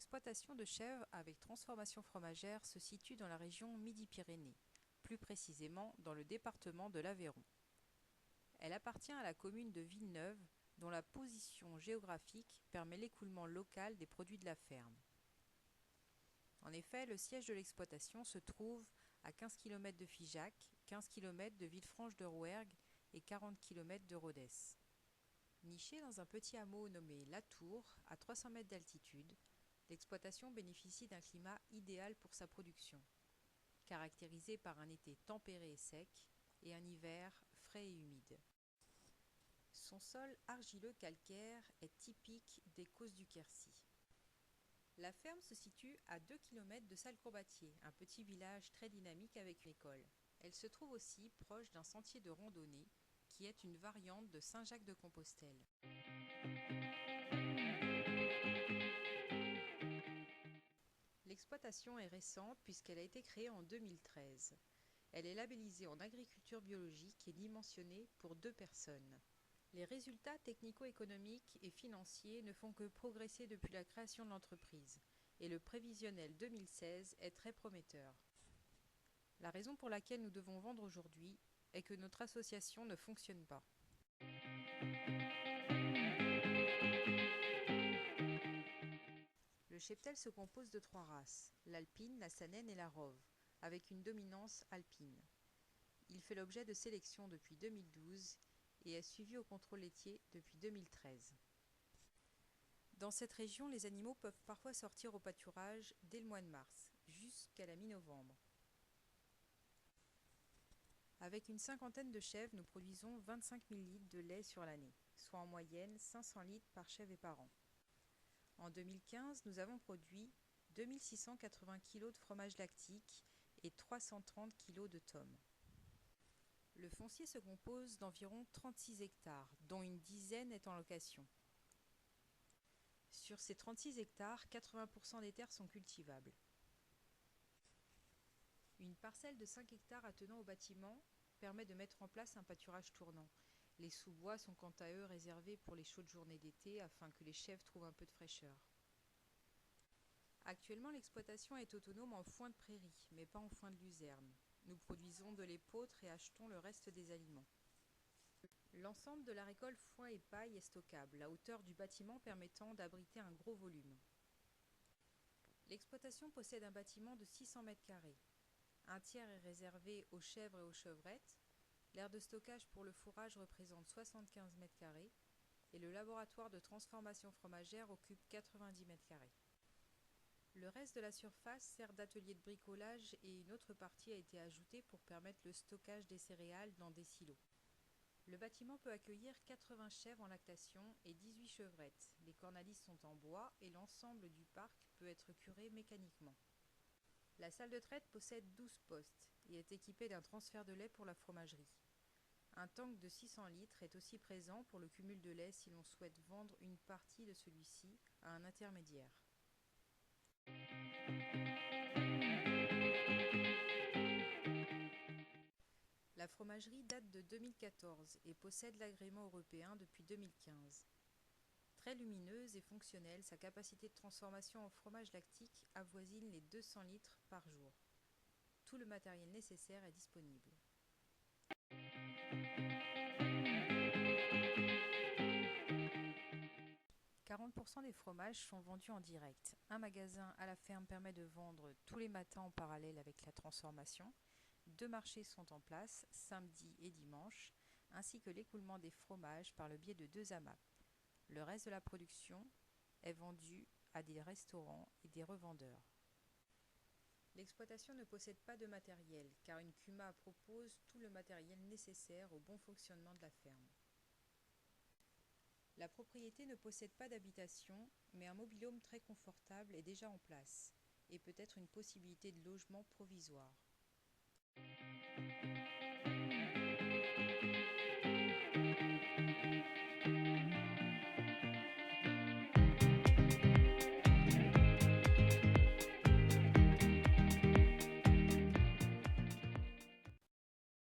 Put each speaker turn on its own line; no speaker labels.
L'exploitation de chèvres avec transformation fromagère se situe dans la région Midi-Pyrénées, plus précisément dans le département de l'Aveyron. Elle appartient à la commune de Villeneuve, dont la position géographique permet l'écoulement local des produits de la ferme. En effet, le siège de l'exploitation se trouve à 15 km de Figeac, 15 km de Villefranche-de-Rouergue et 40 km de Rodez. Nichée dans un petit hameau nommé La Tour, à 300 mètres d'altitude, l'exploitation bénéficie d'un climat idéal pour sa production, caractérisé par un été tempéré et sec et un hiver frais et humide. Son sol argileux calcaire est typique des Causses du Quercy. La ferme se situe à 2 km de Salles-Corbatier, un petit village très dynamique avec une école. Elle se trouve aussi proche d'un sentier de randonnée qui est une variante de Saint-Jacques-de-Compostelle. L'exploitation est récente puisqu'elle a été créée en 2013. Elle est labellisée en agriculture biologique et dimensionnée pour 2 personnes. Les résultats technico-économiques et financiers ne font que progresser depuis la création de l'entreprise et le prévisionnel 2016 est très prometteur. La raison pour laquelle nous devons vendre aujourd'hui est que notre association ne fonctionne pas. Le cheptel se compose de 3 races, l'alpine, la sanaine et la rove, avec une dominance alpine. Il fait l'objet de sélection depuis 2012 et est suivi au contrôle laitier depuis 2013. Dans cette région, les animaux peuvent parfois sortir au pâturage dès le mois de mars, jusqu'à la mi-novembre. Avec une cinquantaine de chèvres, nous produisons 25 000 litres de lait sur l'année, soit en moyenne 500 litres par chèvre et par an. En 2015, nous avons produit 2680 kg de fromage lactique et 330 kg de tome. Le foncier se compose d'environ 36 hectares, dont une dizaine est en location. Sur ces 36 hectares, 80% des terres sont cultivables. Une parcelle de 5 hectares attenant au bâtiment permet de mettre en place un pâturage tournant. Les sous-bois sont quant à eux réservés pour les chaudes journées d'été afin que les chèvres trouvent un peu de fraîcheur. Actuellement, l'exploitation est autonome en foin de prairie, mais pas en foin de luzerne. Nous produisons de l'épeautre et achetons le reste des aliments. L'ensemble de la récolte foin et paille est stockable, la hauteur du bâtiment permettant d'abriter un gros volume. L'exploitation possède un bâtiment de 600 m². Un tiers est réservé aux chèvres et aux chevrettes. L'aire de stockage pour le fourrage représente 75 m² et le laboratoire de transformation fromagère occupe 90 m². Le reste de la surface sert d'atelier de bricolage et une autre partie a été ajoutée pour permettre le stockage des céréales dans des silos. Le bâtiment peut accueillir 80 chèvres en lactation et 18 chevrettes. Les cornalises sont en bois et l'ensemble du parc peut être curé mécaniquement. La salle de traite possède 12 postes et est équipée d'un transfert de lait pour la fromagerie. Un tank de 600 litres est aussi présent pour le cumul de lait si l'on souhaite vendre une partie de celui-ci à un intermédiaire. La fromagerie date de 2014 et possède l'agrément européen depuis 2015. Très lumineuse et fonctionnelle, sa capacité de transformation en fromage lactique avoisine les 200 litres par jour. Tout le matériel nécessaire est disponible. 40% des fromages sont vendus en direct. Un magasin à la ferme permet de vendre tous les matins en parallèle avec la transformation. 2 marchés sont en place, samedi et dimanche, ainsi que l'écoulement des fromages par le biais de 2 AMAP. Le reste de la production est vendu à des restaurants et des revendeurs. L'exploitation ne possède pas de matériel, car une CUMA propose tout le matériel nécessaire au bon fonctionnement de la ferme. La propriété ne possède pas d'habitation, mais un mobil-home très confortable est déjà en place, et peut être une possibilité de logement provisoire.